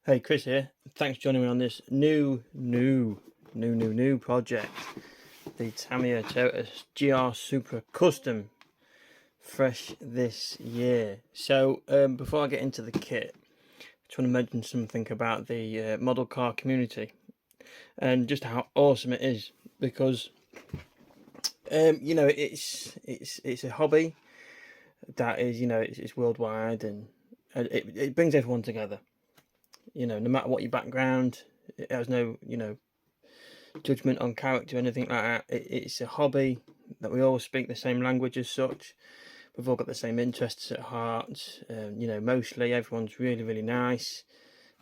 Hey, Chris here. Thanks for joining me on this new project. The Tamiya Toyota GR Supra Custom, fresh this year. So, before I get into the kit, I just want to mention something about the model car community and just how awesome it is. Because, it's a hobby that is, it's worldwide, and it brings everyone together. No matter what your background, it has no, judgment on character or anything like that. It's a hobby that we all speak the same language as such. We've all got the same interests at heart. Mostly everyone's really nice.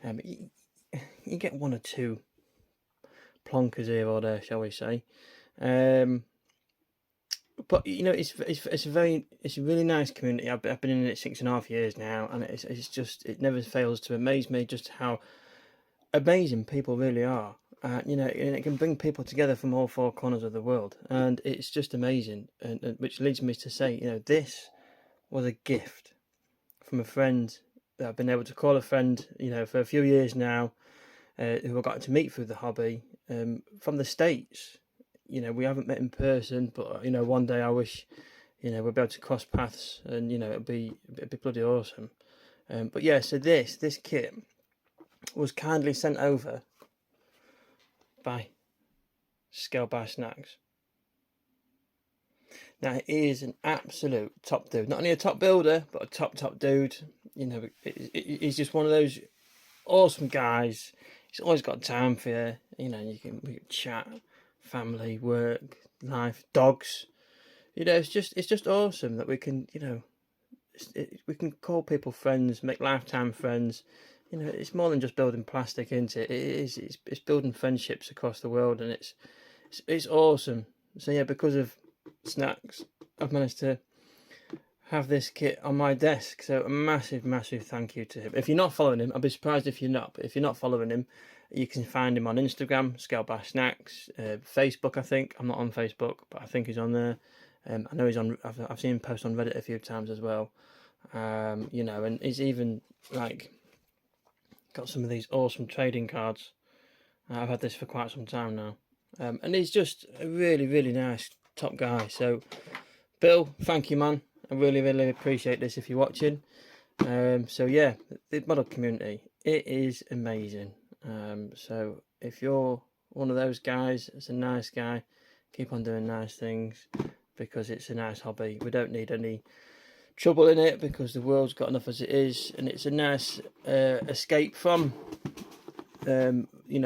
You get one or two plonkers here or there, shall we say. But it's a really nice community. I've been in it 6.5 years now, and it never fails to amaze me just how amazing people really are. And it can bring people together from all four corners of the world, and it's just amazing. And which leads me to say, this was a gift from a friend that I've been able to call a friend, for a few years now, who I got to meet through the hobby, from the States. We haven't met in person, but one day I wish, we'll be able to cross paths, and it'd be bloody awesome. But yeah, so this kit was kindly sent over by Snax. Now, he is an absolute top dude. Not only a top builder, but a top dude. He's just one of those awesome guys. He's always got time for you. We can chat, family, work, life, dogs. It's just awesome that we can, we can call people friends, make lifetime friends. It's more than just building plastic, isn't it? It's building friendships across the world, and it's awesome. So yeah, because of Snax, I've managed to have this kit on my desk. So a massive thank you to him. If you're not following him, I'd be surprised if you're not. But if you're not following him, you can find him on Instagram, Snax, Facebook. I think I'm not on Facebook, but I think he's on there. I know he's on. I've seen him post on Reddit a few times as well. And he's even got some of these awesome trading cards. I've had this for quite some time now, and he's just a really nice top guy. So, Bill, thank you, man. I really appreciate this if you're watching. So yeah, the model community, it is amazing. So if you're one of those guys that's a nice guy, keep on doing nice things, because it's a nice hobby. We don't need any trouble in it, because the world's got enough as it is, and it's a nice escape from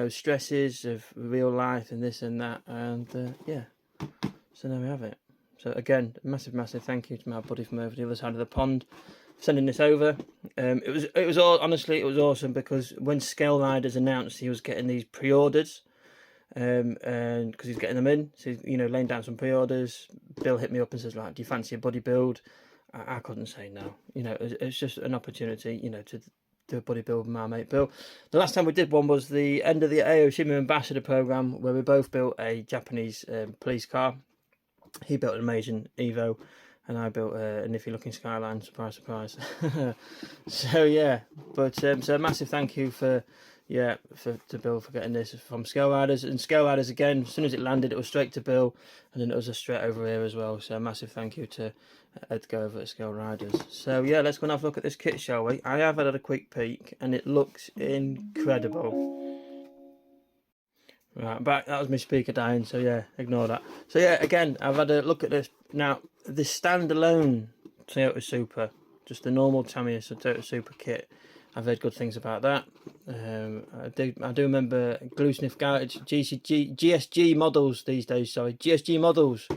stresses of real life and this and that. And yeah, so there we have it. So again, massive thank you to my buddy from over the other side of the pond for sending this over. It was honestly, it was awesome, because when Scale Riders announced he was getting these pre-orders, and because he's getting them in, so laying down some pre-orders, Bill hit me up and says, like, do you fancy a buddy build? I couldn't say no. It's just an opportunity, to do a buddy build with my mate Bill. The last time we did one was the end of the Aoshima Ambassador program, where we both built a Japanese police car. He built an amazing Evo, and I built a nifty looking Skyline. Surprise. So yeah, but so a massive thank you to Bill for getting this from Scale Riders. And Scale Riders, again, as soon as it landed, it was straight to Bill, and then it was a straight over here as well. So a massive thank you to Edgar over at Scale Riders. So yeah, let's go and have a look at this kit, shall we? I have had a quick peek, and it looks incredible. Right, back. That was my speaker dying, so yeah, ignore that. So yeah, again, I've had a look at this. Now, this standalone Toyota Supra, just the normal Tamiya Toyota Supra kit, I've heard good things about that. I do remember Glue Sniff Garage, GSG models these days, sorry, GSG models.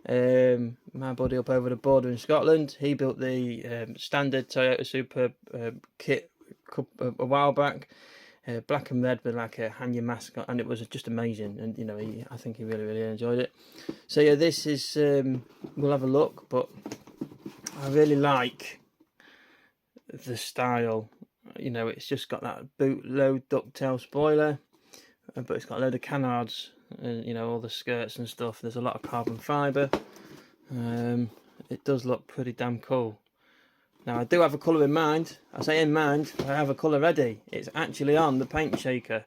My buddy up over the border in Scotland, he built the standard Toyota Supra kit a while back. Black and red with like a hang your mask on, and it was just amazing. And I think he really enjoyed it. So yeah, this is we'll have a look, but I really like the style. It's just got that boot low ducktail spoiler, but it's got a load of canards and all the skirts and stuff. There's a lot of carbon fibre. It does look pretty damn cool. Now I do have a colour in mind. I say in mind, I have a colour ready. It's actually on the paint shaker.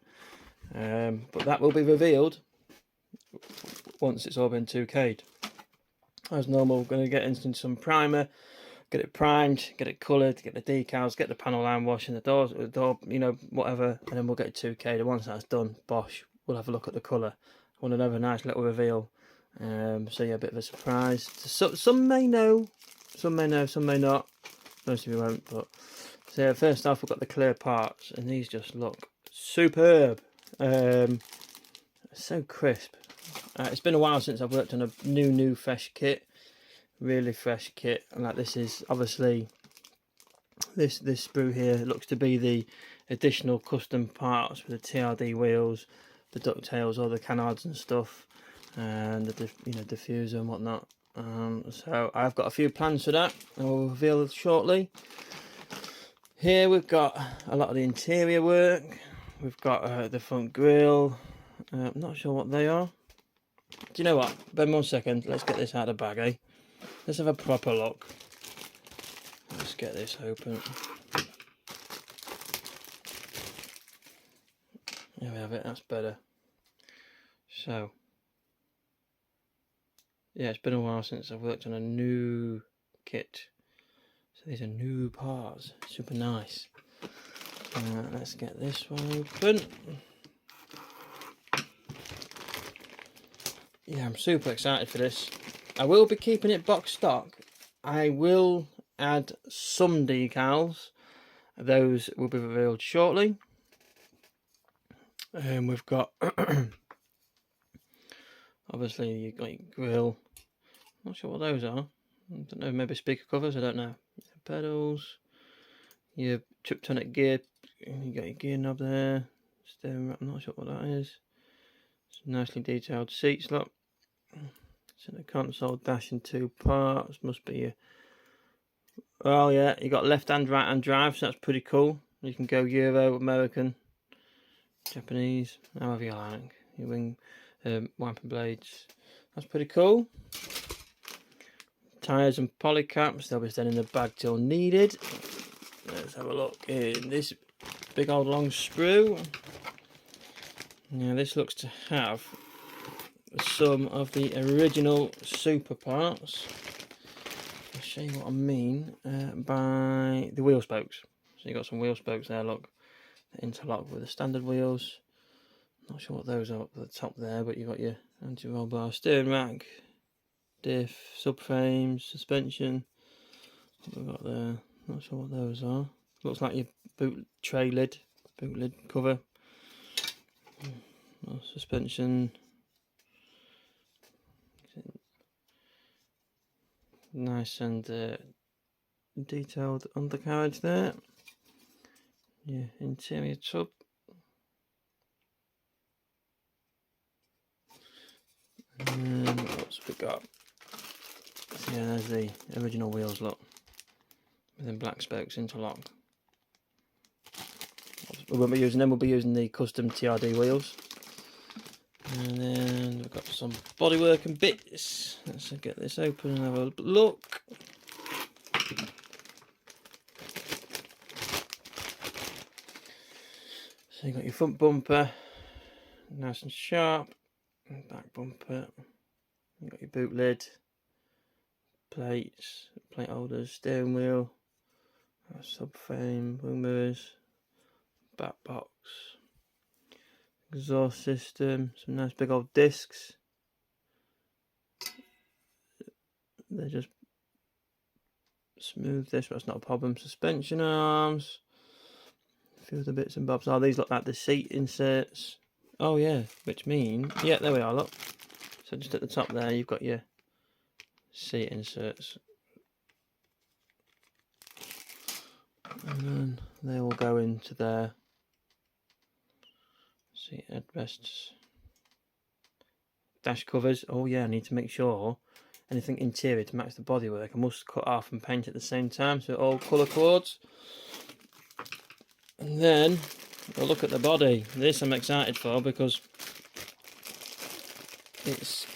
But that will be revealed once it's all been 2K'd. As normal, we're going to get into some primer, get it primed, get it coloured, get the decals, get the panel line wash and the doors, you know, whatever, and then we'll get it 2K'd. And once that's done, bosh, we'll have a look at the colour. I want another nice little reveal. So yeah, a bit of a surprise. Some may know, some may know, some may not. Most of you won't. But so yeah, first off, we've got the clear parts, and these just look superb. So crisp. It's been a while since I've worked on a new fresh kit, really fresh kit. And like this is obviously this sprue here looks to be the additional custom parts for the TRD wheels, the ducktails, all the canards and stuff, and the diffuser and whatnot. So I've got a few plans for that, and we'll reveal shortly. Here we've got a lot of the interior work. We've got the front grille. I'm not sure what they are. Do you know what? Ben, 1 second. Let's get this out of the bag, eh? Let's have a proper look. Let's get this open. There we have it. That's better. So, yeah, it's been a while since I've worked on a new kit. So these are new parts. Super nice. Let's get this one open. Yeah, I'm super excited for this. I will be keeping it box stock. I will add some decals. Those will be revealed shortly. And we've got obviously you've got your grill. Not sure what those are. I don't know, maybe speaker covers, I don't know. Pedals, your triptonic gear, you got your gear knob there. Steering wheel, I'm not sure what that is. Some nicely detailed seats, look. Center console, dash in 2 parts. Must be your... Oh yeah, you got left hand, right hand drive, so that's pretty cool. You can go Euro, American, Japanese, however you like. Your wing wiper blades. That's pretty cool. Tyres and poly caps, they'll be staying in the bag till needed. Let's have a look in this big old long sprue. Now this looks to have some of the original Supra parts. I'll show you what I mean by the wheel spokes. So you've got some wheel spokes there, look. They're interlocked with the standard wheels. Not sure what those are up at the top there, but you've got your anti-roll bar, steering rack, diff, subframes, suspension. What we've got there, not sure what those are. Looks like your boot tray lid, boot lid cover. Suspension. Nice and detailed undercarriage there. Yeah, interior tub. And what else have we got? So yeah, there's the original wheels, look. With them black spokes interlocked. We won't be using them, we'll be using the custom TRD wheels. And then we've got some bodywork and bits. Let's get this open and have a look. So you've got your front bumper, nice and sharp. Back bumper. You've got your boot lid, plates, plate holders, steering wheel, subframe, wing mirrors, back box. Exhaust system, some nice big old discs. They're just smooth this, but that's not a problem. Suspension arms, a few other bits and bobs. Oh, these look like the seat inserts. Oh yeah, which mean, yeah, there we are, look. So just at the top there, you've got your seat inserts. And then they will go into there. Seat headrests, dash covers. Oh yeah, I need to make sure anything interior to match the bodywork I must cut off and paint at the same time, so it all colour codes. And then we'll look at the body. This I'm excited for because it's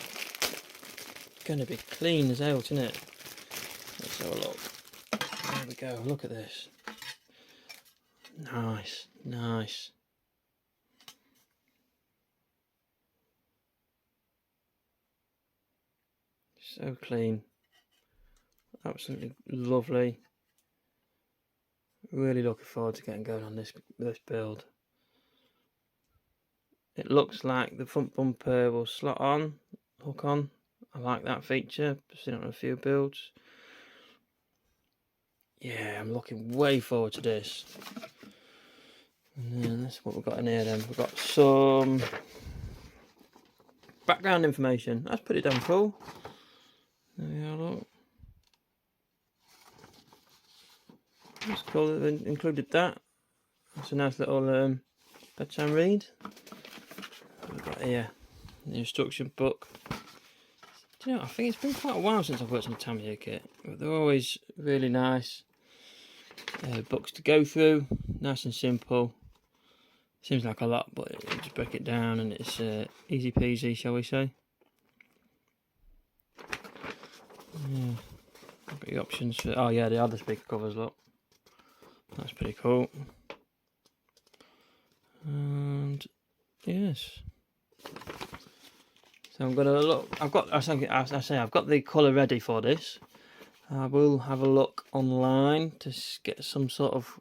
going to be clean as hell, isn't it? Let's have a look. There we go, look at this. Nice, nice. So clean. Absolutely lovely. Really looking forward to getting going on this build. It looks like the front bumper will slot on, hook on. I like that feature. I've seen it on a few builds. Yeah, I'm looking way forward to this. And then that's what we've got in here then. We've got some background information. That's pretty damn cool. There we are, look. That's cool that they included that. That's a nice little bedtime read. We've got here the instruction book. Do you know, I think it's been quite a while since I've worked on a Tamiya kit. But they're always really nice books to go through. Nice and simple. Seems like a lot, but you just break it down and it's easy peasy, shall we say. Yeah. Got the options for, oh yeah, the other speaker covers, look. That's pretty cool. And yes. So I'm gonna look. I've got the colour ready for this. I will have a look online to get some sort of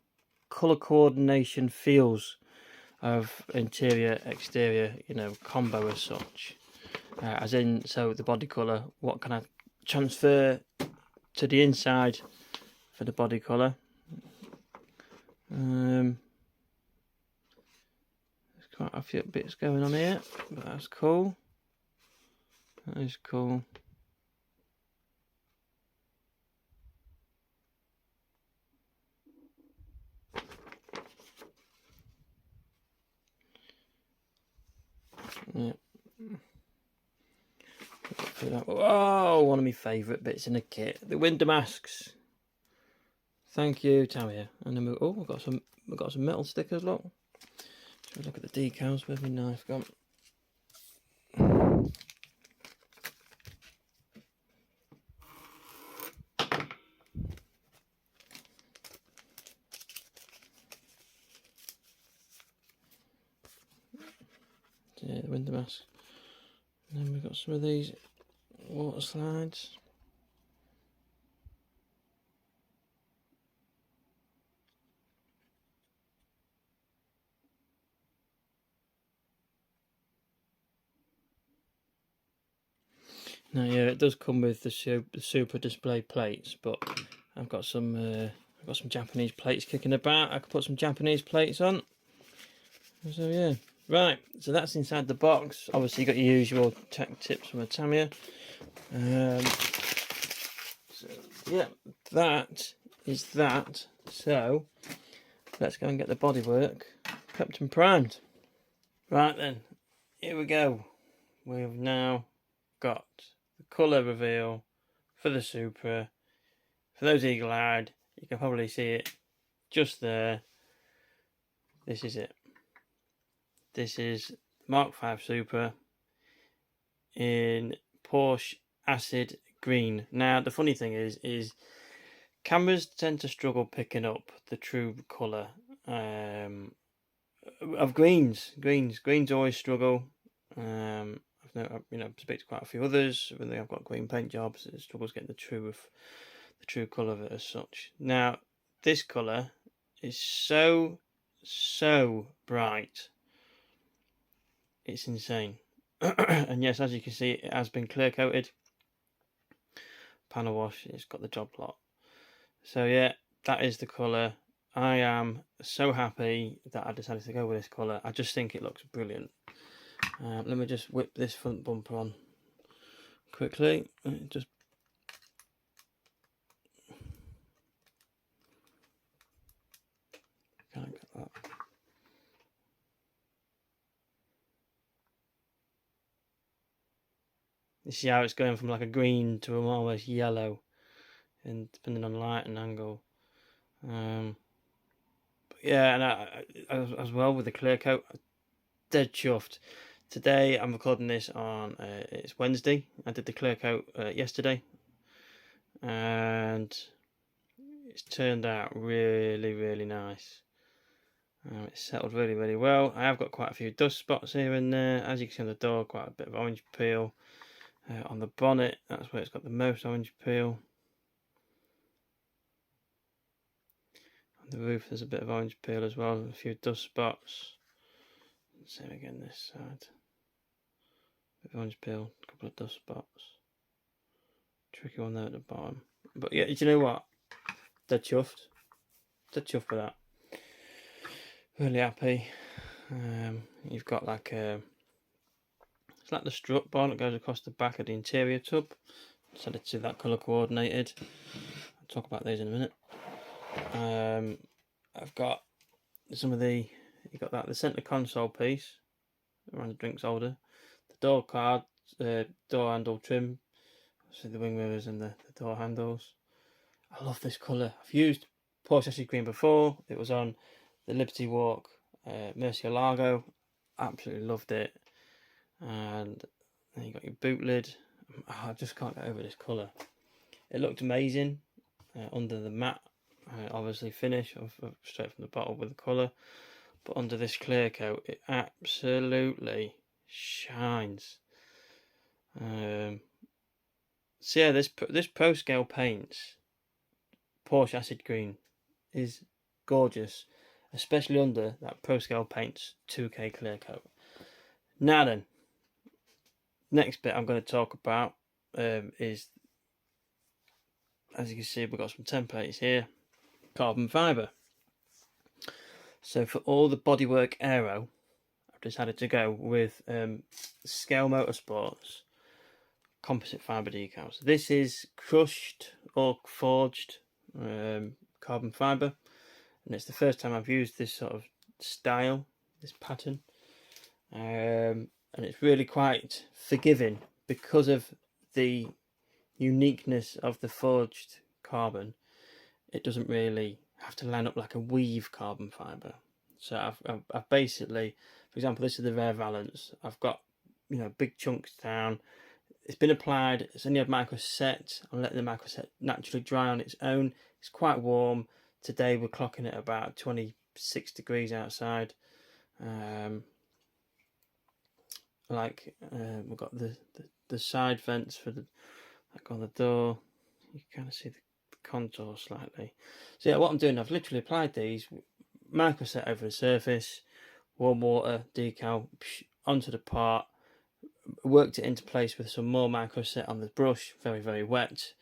colour coordination feels of interior, exterior, you know, combo as such. As in, so the body colour, what can I transfer to the inside for the body colour? There's quite a few bits going on here, but that's cool. That is cool. Yeah. Oh, one of my favourite bits in the kit, the window masks. Thank you, Tamiya. And then we've got some metal stickers. Look. Look at the decals. Where's my knife gone? Yeah, the window mask. And then we've got some of these water slides. Now, yeah, it does come with the Supra display plates, but I've got some Japanese plates kicking about. I could put some Japanese plates on. So yeah, right. So that's inside the box. Obviously, you got your usual tech tips from a Tamiya. So yeah, that is that. So let's go and get the bodywork prepped and primed. Right then, here we go. We've now got the colour reveal for the Supra. For those eagle-eyed, you can probably see it just there. This is it. This is Mark V Supra in Porsche Acid Green. Now, the funny thing is cameras tend to struggle picking up the true colour of greens. Greens always struggle. I've speak to quite a few others when they've got green paint jobs. It struggles getting the true colour of it as such. Now, this colour is so bright. It's insane. And yes, as you can see, it has been clear coated. Panel wash, it's got the job lot. So yeah, that is the colour. I am so happy that I decided to go with this colour. I just think it looks brilliant. Let me just whip this front bumper on quickly. Just can't get that. You see how it's going from like a green to an almost yellow, and depending on light and angle. But yeah, and I as well with the clear coat, dead chuffed. Today I'm recording this on it's Wednesday. I did the clear coat yesterday, and it's turned out really, really nice. It's settled really, really well. I have got quite a few dust spots here and there. As you can see on the door, quite a bit of orange peel. On the bonnet, that's where it's got the most orange peel. On the roof, there's a bit of orange peel as well, a few dust spots. Same again this side. A bit of orange peel, a couple of dust spots. Tricky one there at the bottom. But yeah, do you know what? Dead chuffed. Dead chuffed with that. Really happy. You've got like a, it's like the strut bar that goes across the back of the interior tub. Decided to see that colour coordinated. I'll talk about these in a minute. I've got some of the, you've got that, the centre console piece around the drinks holder, the door card, door handle trim, obviously the wing mirrors and the door handles. I love this colour. I've used Porsche Acid Green before. It was on the Liberty Walk Murcielago. Absolutely loved it. And then you got your boot lid. Oh, I just can't get over this colour. It looked amazing under the matte, obviously finish straight from the bottle with the colour. But under this clear coat, it absolutely shines. So yeah, this Pro Scale paints Porsche Acid Green is gorgeous, especially under that Pro Scale Paints 2K clear coat. Now then, next bit I'm going to talk about is, as you can see, we've got some templates here, carbon fibre. So for all the bodywork aero, I've decided to go with Scale Motorsports composite fibre decals. This is crushed or forged carbon fibre, and it's the first time I've used this sort of style, this pattern, and it's really quite forgiving because of the uniqueness of the forged carbon. It doesn't really have to line up like a weave carbon fibre. So I've basically, for example, this is the rear valance. I've got, you know, big chunks down. It's been applied. It's only had micro set. I'm letting the micro set naturally dry on its own. It's quite warm. Today we're clocking at about 26 degrees outside. We've got the side vents for the, like on the door. You can kind of see the contour slightly. So yeah, what I'm doing, I've literally applied these, micro set over the surface, warm water decal onto the part, worked it into place with some more micro set on the brush, very, very wet.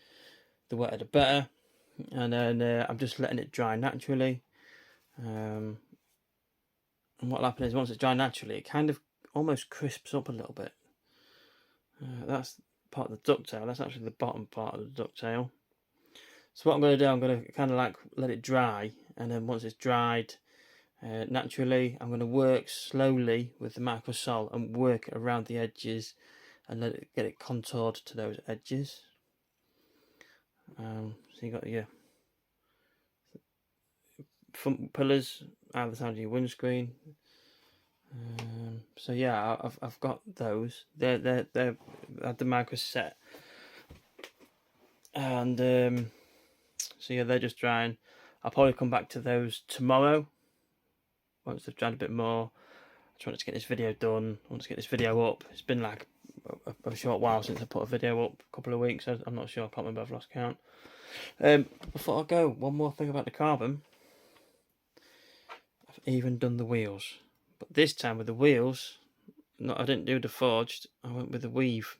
The wetter the better. And then I'm just letting it dry naturally. And what'll happen is once it's dry naturally, it kind of almost crisps up a little bit. That's part of the ducktail. That's actually the bottom part of the ducktail. So what I'm going to do, I'm going to kind of like let it dry, and then once it's dried naturally, I'm going to work slowly with the microsol and work it around the edges and let it get it contoured to those edges. So you got your front pillars either side of your windscreen. So yeah, I've got those. They're at the micro set, and so yeah, they're just drying. I'll probably come back to those tomorrow once they've dried a bit more. I just wanted to get this video done. I want to get this video up. It's been like a short while since I put a video up, a couple of weeks. I'm not sure. I can't remember. I've lost count. Before I go, one more thing about the carbon. I've even done the wheels, but this time with the wheels, I didn't do the forged. I went with the weave.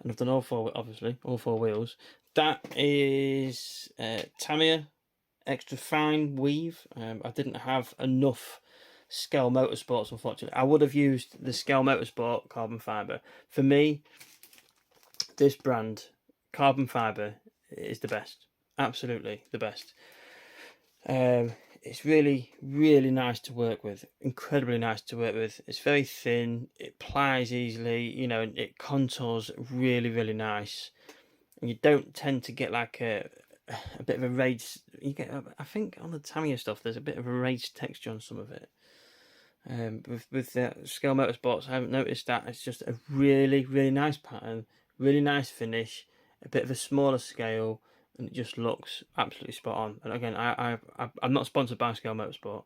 And I've done all four, obviously, all four wheels. That is Tamiya extra fine weave. I didn't have enough Scale Motorsports, unfortunately. I would have used the Scale Motorsport carbon fibre. For me, this brand, carbon fibre, is the best. Absolutely the best. It's really, really nice to work with. Incredibly nice to work with. It's very thin. It plies easily. You know, it contours really, really nice. And you don't tend to get like a bit of a raised. You get, I think, on the Tamiya stuff, there's a bit of a raised texture on some of it. With the Scale Motorsports, I haven't noticed that. It's just a really, really nice pattern, really nice finish, a bit of a smaller scale, and it just looks absolutely spot on. And again, I'm not sponsored by Scale Motorsport.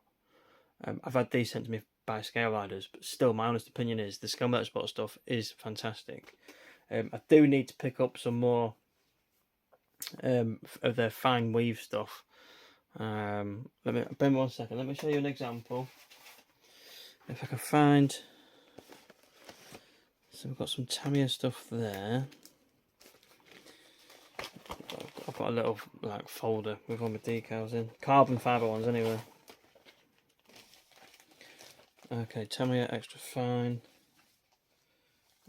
I've had these sent to me by Scale Riders, but still, my honest opinion is the Scale Motorsport stuff is fantastic. I do need to pick up some more of their fine weave stuff. Let me bear 1 second. Let me show you an example. If I can find. So we've got some Tamiya stuff there. I've got a little like folder with all my decals in, carbon fibre ones anyway. Okay, Tamiya extra fine,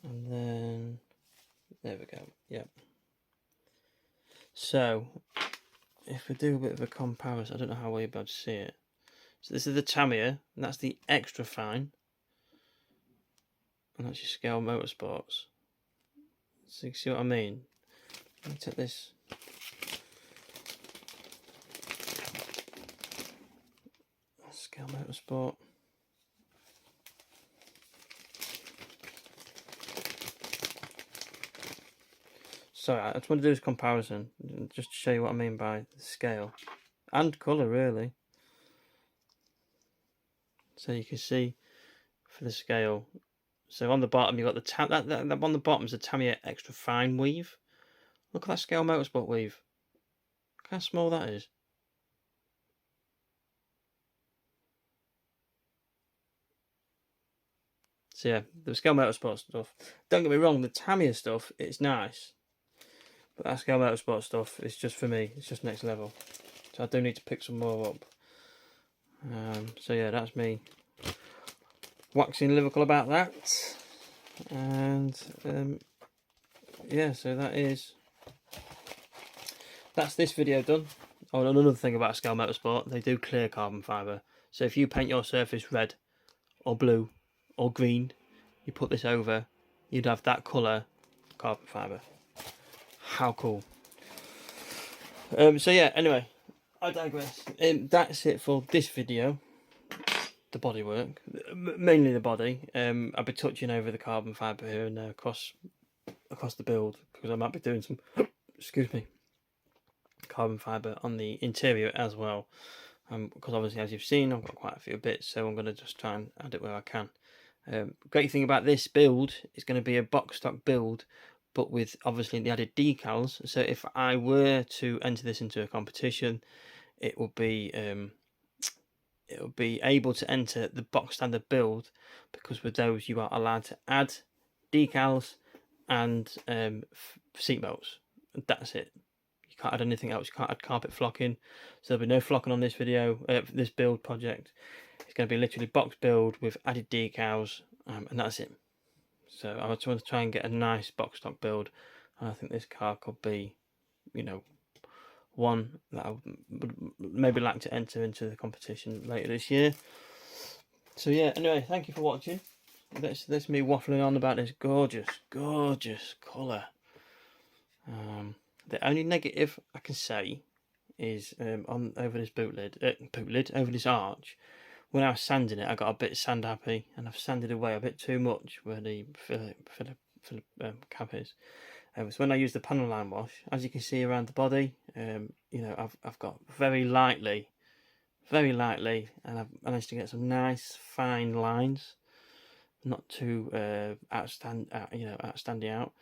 and then there we go. Yep. So if we do a bit of a comparison, I don't know how well you'll be able to see it. So this is the Tamiya, and that's the extra fine, and that's your Scale Motorsports. So you see what I mean? Let me take this. Scale Motorsport. Sorry, I just want to do this comparison, just to show you what I mean by the scale and colour, really. So you can see for the scale. So on the bottom you've got the that on the bottom is the Tamiya extra fine weave. Look at that Scale Motorsport weave. Look how small that is. So yeah, the Scale Motorsport stuff. Don't get me wrong, the Tamiya stuff, it's nice. But that Scale Motorsport stuff is just for me. It's just next level. So I do need to pick some more up. So yeah, that's me waxing lyrical about that. And yeah, so that's this video done. Oh, and another thing about Scale Motorsport, they do clear carbon fibre. So if you paint your surface red or blue or green, you put this over, you'd have that colour carbon fibre. How cool. So yeah, anyway, I digress. That's it for this video. The bodywork, mainly the body. I'll be touching over the carbon fibre here and there across the build, because I might be doing some excuse me, carbon fibre on the interior as well, because obviously, as you've seen, I've got quite a few bits, so I'm going to just try and add it where I can. Great thing about this build is going to be a box stock build, but with obviously the added decals. So if I were to enter this into a competition, it will be able to enter the box standard build, because with those you are allowed to add decals and seat belts. That's it. You can't add anything else. You can't add carpet flocking. So there'll be no flocking on this video, this build project. It's going to be literally box build with added decals, and that's it. So I just want to try and get a nice box stock build, and I think this car could be, you know, one that I would maybe like to enter into the competition later this year. So yeah, anyway, thank you for watching. That's me waffling on about this gorgeous colour. The only negative I can say is over this over this arch. When I was sanding it, I got a bit sand happy, and I've sanded away a bit too much where the Phillip cap is. So when I use the panel line wash, as you can see around the body, you know, I've got very lightly, and I've managed to get some nice fine lines, not too outstanding out.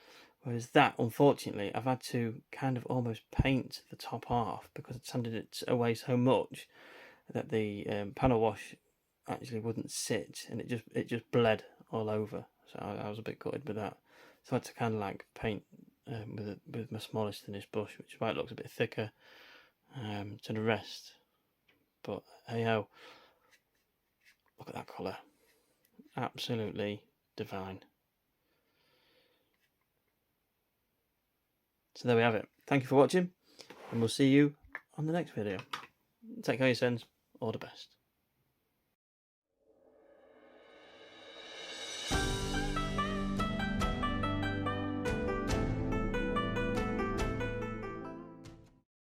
Whereas that, unfortunately, I've had to kind of almost paint the top half, because I'd sanded it away so much that the panel wash actually wouldn't sit, and it just bled all over. So I was a bit gutted with that. So I had to kind of like paint with my smallest thinnest brush, which is why it looks a bit thicker to the rest. But hey ho, look at that colour, absolutely divine. So there we have it. Thank you for watching, and we'll see you on the next video. Take care of yourselves. All the best.